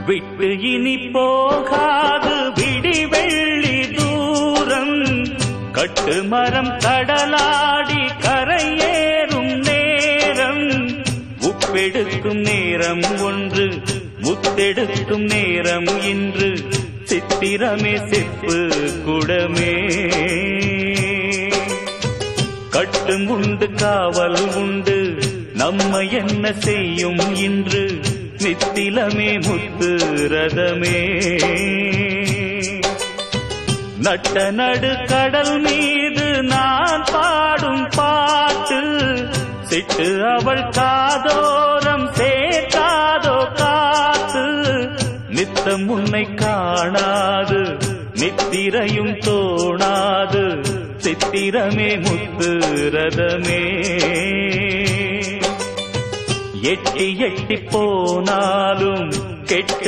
விட்டு இனி போகாது விடி வெள்ளி தூரம் கட்டு மரம் கடலாடி கரையேறும் நேரம் உப்பெடுக்கும் நேரம் ஒன்று முத்தெடுக்கும் நேரம் இன்று சித்திரமே செப்பு குடமே கட்டும் உண்டு காவல் உண்டு நம்மை என்ன செய்யும் இன்று நித்திலமே முத்து ரதமே நட்ட நடு கடல் மீது நான் பாடும் பாட்டு சிட்டு அவள் காதோரம் சேர்க்காதோ காத்து நித்தம் உன்னை காணாது நித்திரையும் தோணாது சித்திரமே முத்து ரதமே எட்டி எட்டி போனாலும் கெட்டு